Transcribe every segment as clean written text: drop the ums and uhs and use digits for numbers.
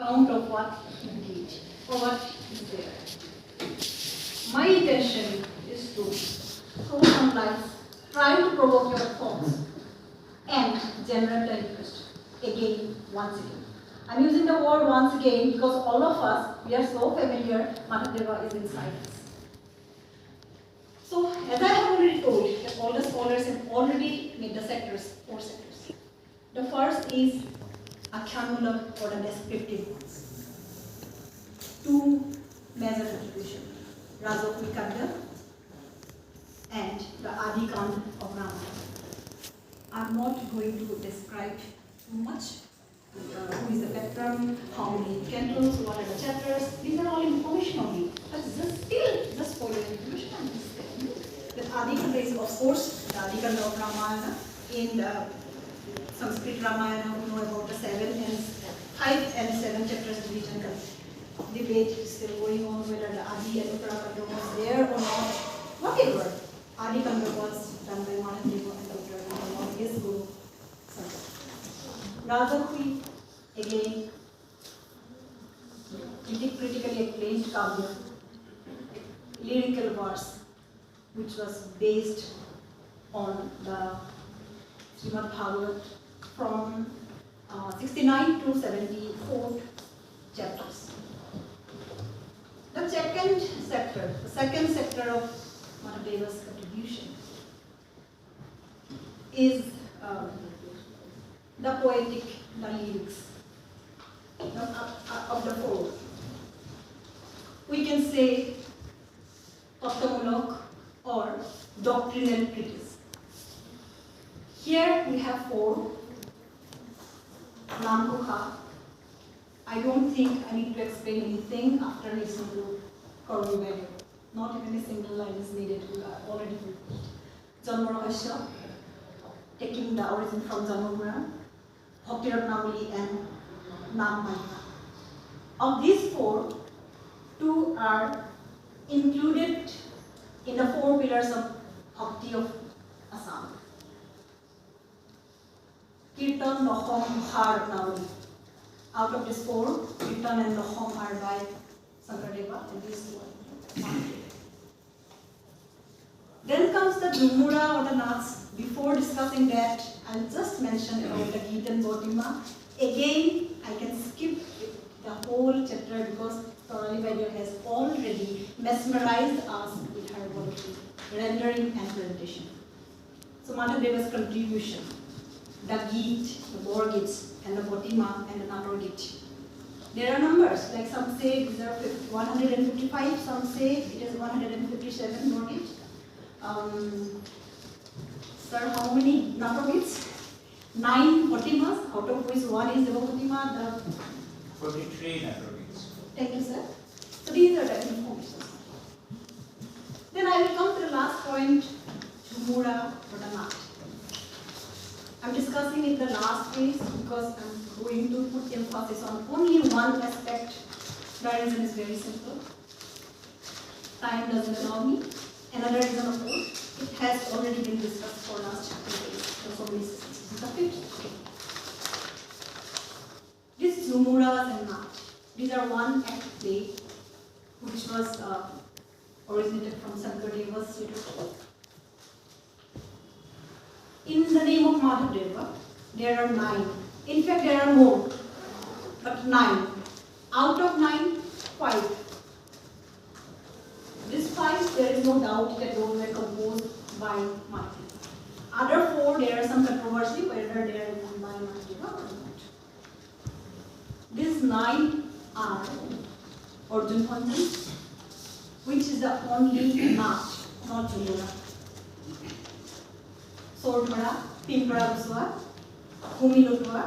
account of what he did or what is there. My intention is to throw some lights, try to provoke your thoughts and generate the interest again, once again. I'm using the word once again because all of us, we are so familiar, Madhavdeva is inside us. So, as I have already told, that all the scholars have already made the sectors, 4 sectors. The first is Akhyamulak or the descriptive ones. 2 major contributions, Rajokwi Kanda and the Adi Kand of Ramayana. I'm not going to describe too much. Who is the Petram, how many cantos, what are the chapters, these are all information only. But just for your information, I'm just telling you that Adi Kanda is, of course, the Adi Kanda of Ramayana. In the Sanskrit Ramayana, we know about the 5 and 7 chapters division. Debate is still going on whether the Adi and Uttara was there or not. Whatever, Adi Kanda was done by Madhavdeva and Uttara was his guru. Rajokwi, again, critically acclaimed kavya, lyrical verse, which was based on the Srimad Bhagavath from 69 to 74 chapters. The second sector of Madhavdeva's contribution is the poetic, the lyrics of the 4. We can say Tattvamulak or doctrinal treatise. Here we have 4. Namkukha. I don't think I need to explain anything after listening to Kaurvi Value. Not even a single line is needed. We are already Janma Rahasya, taking the origin from Janma Purana, Bhakti Ratnavali and Nam Mahima. Of these 4, 2 are included in the 4 pillars of Bhakti of Assam. Kirtan, Lohom, Bhar, Ratnavali. Out of these 4, Kirtan and Lohom are by Sankardeva and these 2 are. Then comes the Jhumura or the Naats. Before discussing that, I'll just mention about the Geet and Bhotima. Again, I can skip the whole chapter because Sonali Vaidya has already mesmerized us with her poetry, rendering and presentation. So Madhavdeva's contribution, the Geet, the Bor Geets, and the Bhotima and the Nagar Geet. There are numbers, like some say these are 155, some say it is 157 Bor Geet. Sir, how many Nagar Geets? 9 Bhotimas, out of which 1 is the Bhotima, the 43 Nagar Geets. Thank you, sir. So these are the information. Then I will come to the last point, Jhumura or the Naat. I'm discussing it the last phase because I'm going to put emphasis on only one aspect. The reason is very simple. Time doesn't allow me. Another reason, of course, it has already been discussed for last chapter days. So many systems. The fifth. These Jhumuras and Naat, these are one act play which was originated from Sankardeva's literature. In the name of Madhavdeva, there are 9. In fact, there are more, but 9. Out of 9, 5. These 5, there is no doubt that those were composed by Madhavdeva. Other 4, there are some controversy whether they are written by Madhavdeva or not. These 9 are Arjun Pandi, which is the only Naat, not Jhumura. Sordhara, Pimpra Buswa, Bhumi Lutwa,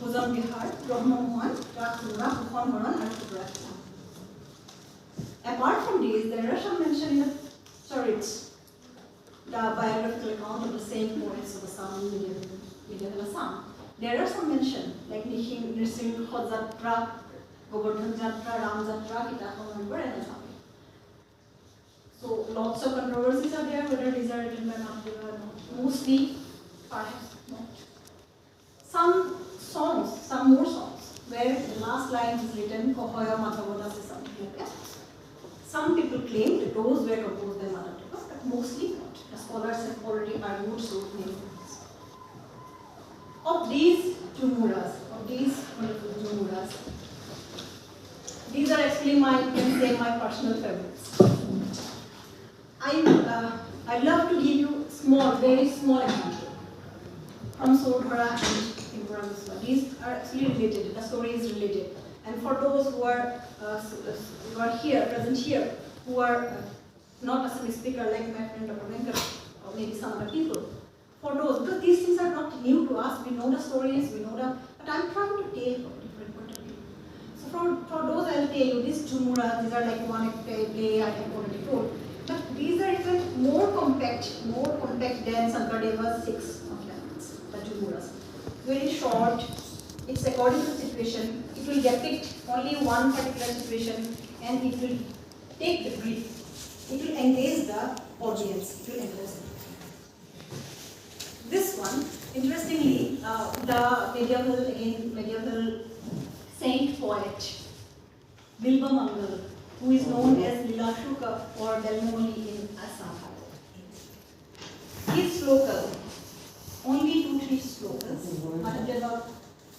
Bhujam Bihar, Brahma Mohan, Raksura, Bhukan Moran, and Kubrata. Apart from these, there are some mention in the charits, the biographical account of the same poets of Assam, medieval Assam. There are some mention, like Nrsimha Jatra, Govardhan Jatra, Ram Jatra, Kitaka Member, and Assam. So lots of controversies are there, whether these are written by Madhavdeva or not. Mostly, perhaps not. Some songs, some more songs, where the last line is written, Kohoya Matavodas is something like that. Some people claim that those were composed by Madhava, but mostly not. The scholars have already argued so many things. Of these Jumuras, of these wonderful Jumuras, these are actually my, you can say, my personal favorites. I love to give you small, very small example from Sodhara and Imbramiswa. These are actually related, the story is related. And for those who are here, present here, who are not a speaker like my friend Dr. Venkat or maybe some other people, for those, because these things are not new to us, we know the stories, we know the, but I'm trying to tell from different point of view. So for those I'll tell you, these Jumura, these are like one play I have already told, but these are even more compact than Sankardeva's 6 movements, the Jumuras. Very short, it's according to the situation, it will depict only one particular situation and it will take the brief, it will engage the audience, it will engage them. This one, interestingly, the medieval saint poet, Bilba Mangal, who is known as Lilashuka or Belmoli in Assam. His slokas, only 2-3 slokas, Madhavdeva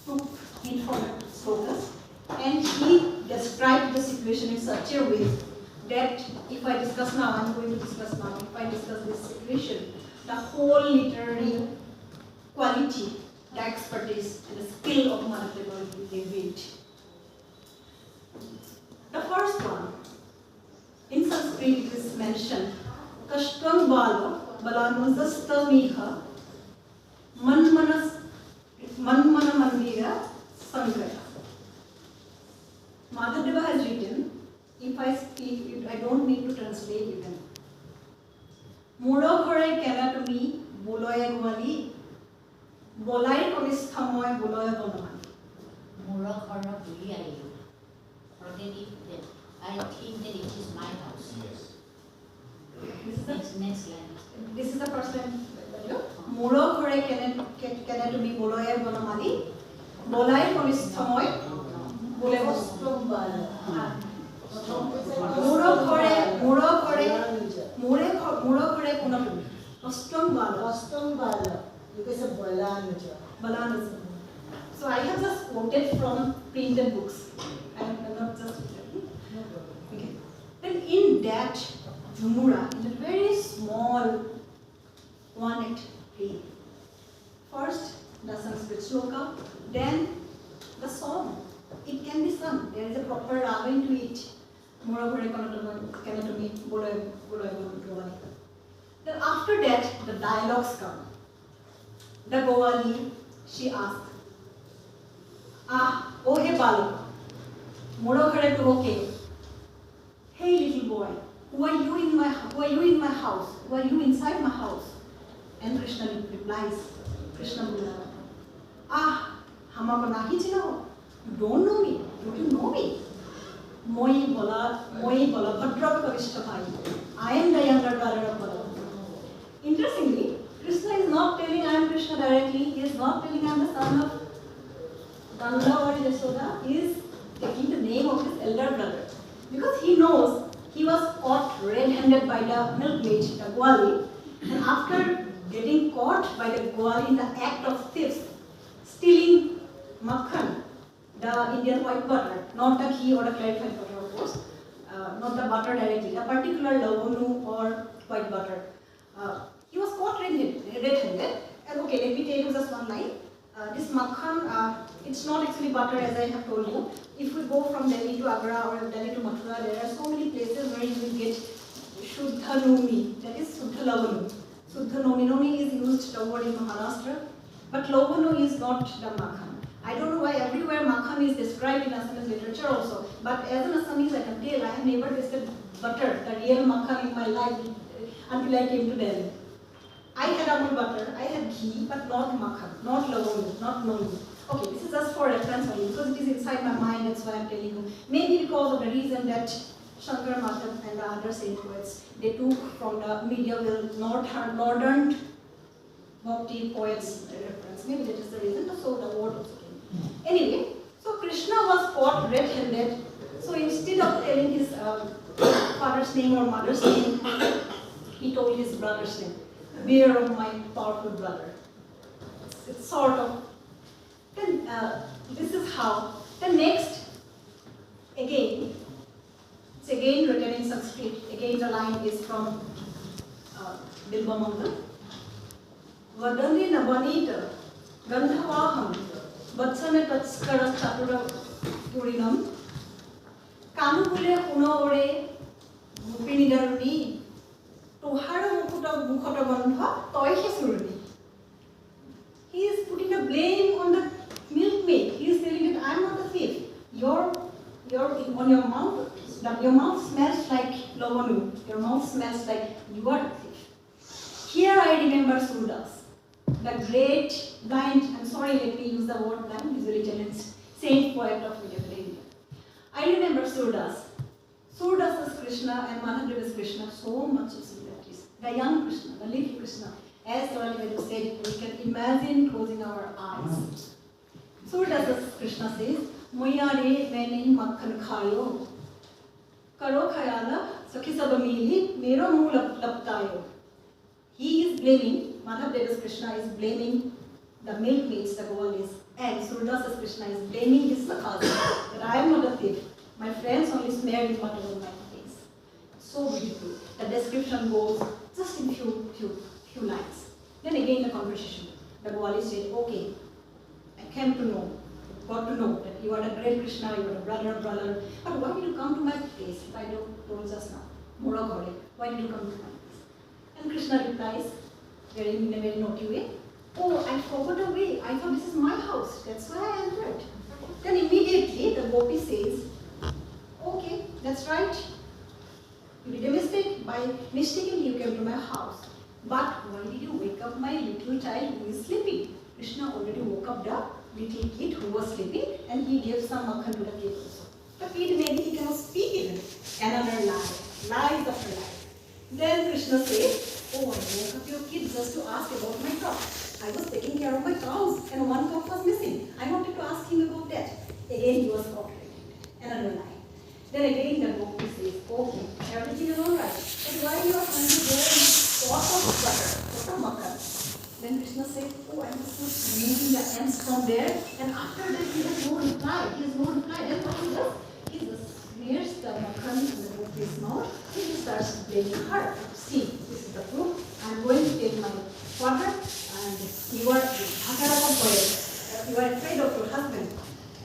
took it from slokas, and he described the situation in such a way that if I discuss now, I'm going to discuss now, if I discuss this situation, the whole literary quality, the expertise, and the skill of Madhavdeva will be revealed. The first one, in Sanskrit it is mentioned, Kashtam Bala Balanuzasta Miha Manmana Mandira Sangraya. Madhavdeva has written, if I speak, I don't need to translate even. Muro Kore Kena to me, Boloya Gwali, Bolai Konisthamoy Boloya Bonamani. Muro Kore Buli Ayu. I think that it is my house. Yes. Next line. This is the first line. Muro Kore Kena to me, Boloya Bonamani, Bolai Konisthamoy Boloya Bonamani. Muro Kore Kunam. Kostum Bala. You can say Balanas. So I have just quoted from printed books. I am not just okay. Then in that Jumura, in a very small 1-act play, first the Sanskrit sloka, then the song. It can be sung. There is a proper raga into it. Then after that, the dialogues come. The Gowali, she asked, oh hey Balu, Muro Khare to okay. Hey little boy, who are you in my house? Who are you inside my house? And Krishna replies, Krishna Bula, Hamako nahi chino. You don't know me. Don't you know me? Moi Bola, Bhadra Kavishtabhai. I am the younger brother of Bala. Interestingly, Krishna is not telling I am Krishna directly. He is not telling I am the son of Ganga or Yashoda. He is taking the name of his elder brother. Because he knows he was caught red-handed by the milkmaid, the Gwali. And after getting caught by the Gwali in the act of theft, stealing makhan, the Indian white butter, not the ghee or the clarified butter, of course, not the butter directly, the particular lavanu or white butter. He was caught red-handed. And okay, let me tell you just one line. This makhan, it's not actually butter as I have told you. If we go from Delhi to Agra or Delhi to Mathura, there are so many places where you will get Shuddha Nomi, that is Shuddha Lavanu. Shuddha Nomi is used the word in Maharashtra, but lavanu is not the makhan. I don't know why everywhere makhan is described in Assamese literature also, but as an Assamese I can tell I have never tasted butter, the real makhan in my life until I came to Delhi. I had amul butter, I had ghee, but not makhan, not lavanu, not noni. Okay, this is just for reference only because it is inside my mind, that's why I am telling you. Maybe because of the reason that Shankar Madhav and the other saint poets, they took from the medieval northern bhakti poets reference. Maybe that is the reason, so the word also came. Anyway, So Krishna was caught red-handed. So instead of telling his father's name or mother's name, he told his brother's name. Beware of my powerful brother. It's sort of. Then this is how. The next, again, it's again written in Sanskrit. Again, the line is from Bilvamangal. Vadandi navanita gandhavaham vatsana tatskara chatura purinam kanukule hunore mupini daruni tohara mukhota gandha toihe suruni. He is putting the blame on the milkmaid. He is telling that I am not a thief. Your mouth smells like lavanu. Your mouth smells like you are a thief. Here I remember Surdas, the great blind. I'm sorry, let me use the word blind. Usually Italian saint poet of medieval India. I remember Surdas. Surdas is Krishna and Madhadev is Krishna. So much of similarities. The young Krishna, the little Krishna. As Sarali said, we can imagine closing our eyes. Surdas is Krishna says, Moya re maine makhan khayo. Karo khayala sakhi sab mili mero muh laptayo. He is blaming, Madhadev Krishna is blaming the milkmaids, the Goalis, and Surdas Krishna is blaming his sakhas that I am not a thief. My friends only smeared with butter on my face. So beautiful. The description goes just in few lines. Then again the conversation. The Goalis said, okay, I came to know, got to know that you are a great Krishna, you are a brother, but why did you come to my place? If I told just now, Muragore, why did you come to my place? And Krishna replies, in a very naughty way, oh, I forgot a way. I thought this is my house. That's why I entered. Then immediately the gopi says, okay, that's right. You did a mistake. By mistakenly you came to my house. But why did you wake up my little child who is sleeping? Krishna already woke up the little kid who was sleeping and he gave some makhan to the kid also. The kid maybe he cannot speak even. Another lie. Lies after lies. Then Krishna says, oh, I woke up your kid just to ask about my cow. I was taking care of my cows and one cow was missing. I wanted to ask him about that. Again he was caught red-handed. Another lie. Then again the gopi says, okay, everything is alright. But why you are hungry there in pot of butter, pot of makhan? Then Krishna said, oh, I was just removing the ends from there. And after that he has no reply. Then what he does? He just smears the makhan in the gopi's mouth and he starts blaming her. See, this is the proof. I am going to take my father and you are afraid of your husband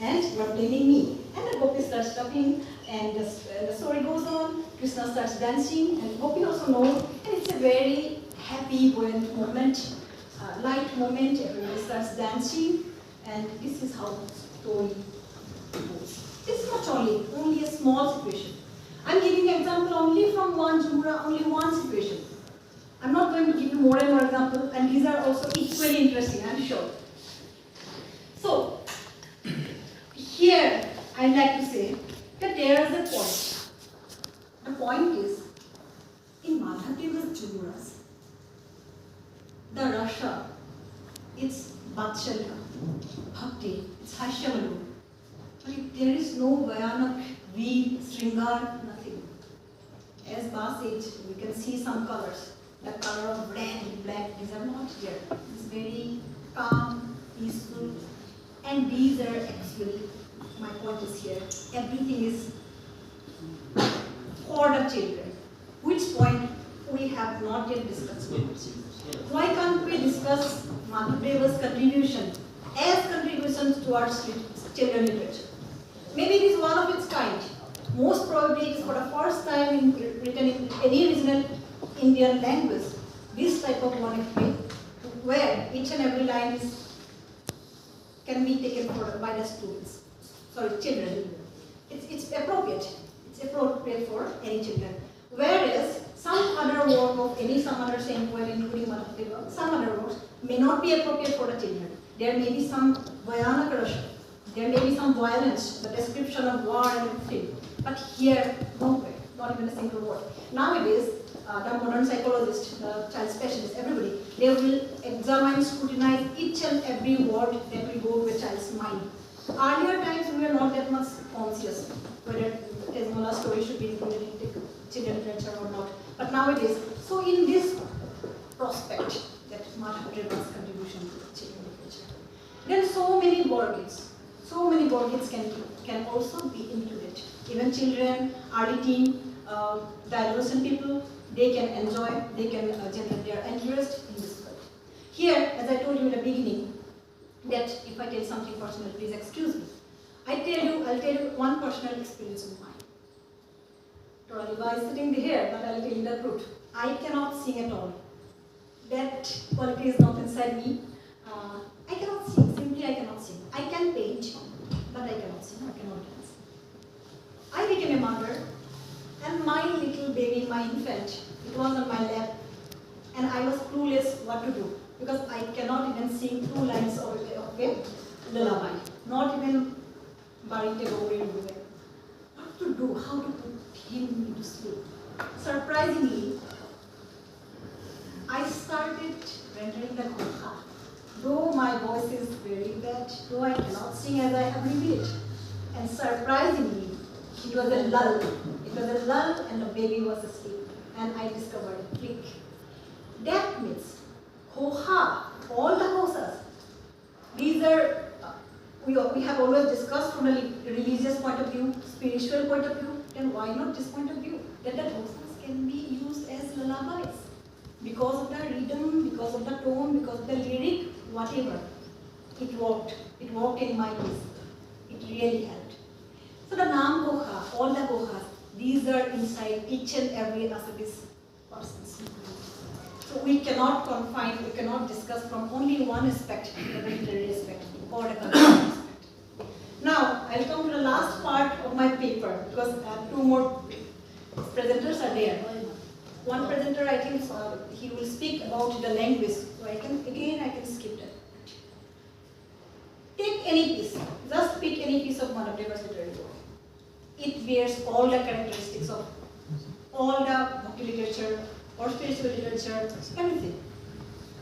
and you are blaming me. And the gopi starts talking and the story goes on. Krishna starts dancing and gopi also knows. And it's a very happy, buoyant moment, light moment. Everyone starts dancing and this is how the story goes. This is not only a small situation. I'm giving an example only from one Jumura, only one situation. I'm not going to give you more and more examples, and these are also equally interesting, I'm sure. So, here I'd like to say that there is a point. The point is, in Madhadeva's Jumuras, the Rasha, it's Vatsalya, Bhakti, it's Hashyamalu. But there is no Vayanak, Veer, Sringar, nothing. As Ba said, we can see some colors. The color of red and black, these are not here. It's very calm, peaceful. And these are actually, my point is here, everything is for the children. Which point we have not yet discussed. Why can't we discuss Madhadeva's contribution as contributions towards children literature? Maybe it is one of its kind. Most probably it is for the first time written in any regional Indian language, this type of monography, where each and every line can be taken by the students, children. It's appropriate. It's appropriate for any children. Whereas some other work of some other saint poet, including Madhadeva, some other works may not be appropriate for the children. There may be some Vayanak Rasha. There may be some violence, the description of war and everything. But here, no way, not even a single word. Nowadays, the modern psychologist, the child specialist, everybody, they will examine, scrutinize each and every word that will go to a child's mind. Earlier times we were not that much conscious whether Tesmala story should be included in the children literature or not. But nowadays, so in this prospect, that Madhav-Deva's contribution to children literature, then so many Borgits can also be included. Even children, early teen, adolescent people, they can enjoy, they can generate their interest in this world. Here, as I told you in the beginning, that if I tell something personal, please excuse me. I'll tell you one personal experience of mine. Toraliba is sitting here, but I'll tell you the truth. I cannot sing at all. That quality is not inside me. I cannot sing, simply I cannot sing. I can paint, but I cannot sing, I cannot dance. I became a mother, and my little baby, my infant, it was on my lap, and I was clueless what to do, because I cannot even sing 2 lines of a lullaby, not even Barite Gauri. What to do, how to put him into sleep. Surprisingly, I started rendering the Gokha. Though my voice is very bad, though I cannot sing as I have revealed. And surprisingly, it was a lull. It was a lull and the baby was asleep. And I discovered a trick. That means, Gokha, all the Kosas, these are, we have always discussed from a religious point of view, spiritual point of view, then why not this point of view? That the Kosas can be used as lullabies. Because of the rhythm, because of the tone, because of the lyric, whatever. It worked. It worked in my case. It really helped. So the Naam Gokha, all the Gokhas, these are inside each and every Assamese person's. So we cannot confine, we cannot discuss from only one aspect, the literary aspect or the cultural aspect. Now, I'll come to the last part of my paper because 2 more presenters are there. One presenter, I think, he will speak about the language. So I can skip that. Take any piece, just pick any piece of Madhav-Deva's literary work. It bears all the characteristics of all the bhakti literature or spiritual literature, everything.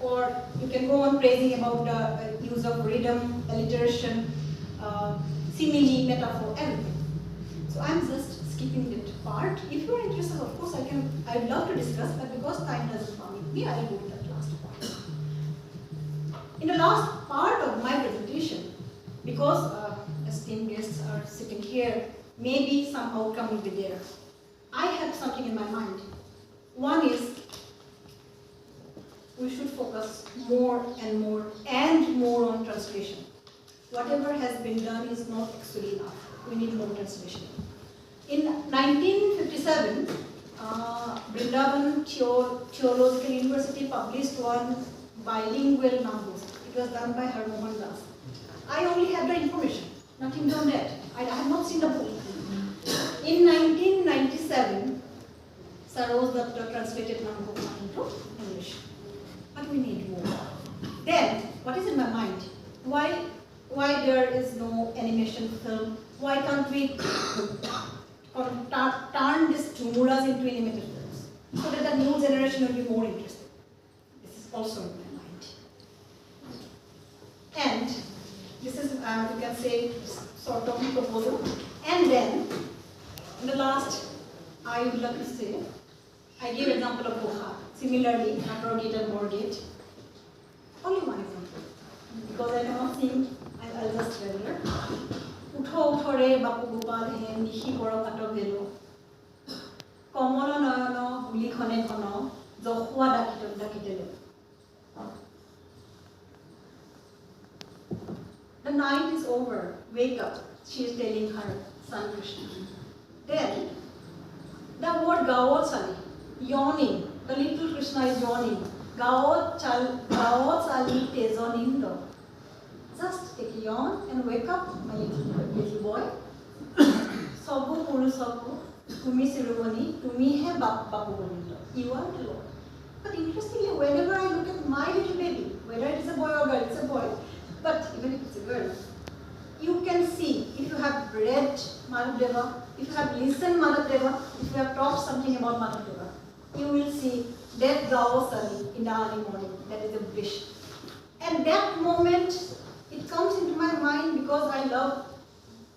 Or you can go on praising about the use of rhythm, alliteration, simile, metaphor, everything. So I'm just skipping that part. If you are interested, of course, I'd love to discuss, but because time doesn't permit me, I'll go to that last part. In the last part of my presentation, because esteemed guests are sitting here, maybe some outcome will be there. I have something in my mind. One is, we should focus more and more on translation. Whatever has been done is not actually enough. We need more translation. In 1957, Vrindavan Theological University published one bilingual Naam. It was done by Harmohan Das. I only have the information, nothing beyond that. I have not seen the book. In 1997, Saroj Datta translated Naam into English. But we need more. Then, what is in my mind? Why there is no animation film? Why can't we turn these Jumuras into animated films so that the new generation will be more interested? This is also in my mind. And this is, you can say, sort of proposal. And then, in the last, I would like to say, I gave example of Gokha. Similarly, Natargate and Borgate. Only one example. Because I cannot sing, I'll just tell you. Utho utho re bapu gopal he nishi boro kato velo. Komolo noyono guli khone khono jokhua dakitelo. The night is over. Wake up. She is telling her son Krishna. Then the word Gao Chali, yawning. The little Krishna is yawning. Gao Chali tezonindo. Just take a yawn and wake up, my little boy. Sabu Purusaku, Tumi Siruvani, Tumi he Bapu Golindo. You are the Lord. But interestingly, whenever I look at my little baby, whether it is a boy or girl, it's a boy, but even if it's a girl, you can see, if you have read Madhav-Deva, if you have listened Madhav-Deva, if you have talked something about Madhav-Deva, you will see that Gao Sali in the early morning. That is a wish. And that moment, It comes into my mind because I love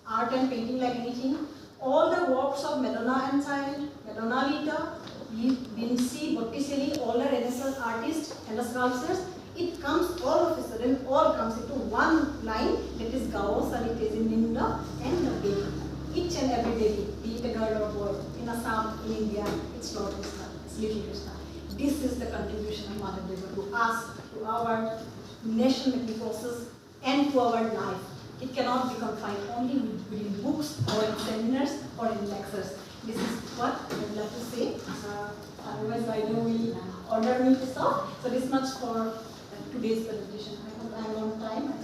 art and painting like anything. All the works of Madonna and Child, Madonna Lita, Vinci, Botticelli, all the Renaissance artists and the sculptors, it comes all of a sudden, all comes into one line, that is Gao Saritezininda and the baby. Each and every baby, be it a girl or boy, in Assam, in India, it's Lord Krishna, it's little Krishna. This is the contribution of Mother Deva to us, to our nation-making process, and to our life. It cannot be confined only within books or in seminars or in lectures. This is what I would like to say. Otherwise, I know we order me to stop. So this much for today's presentation. I hope I am on time.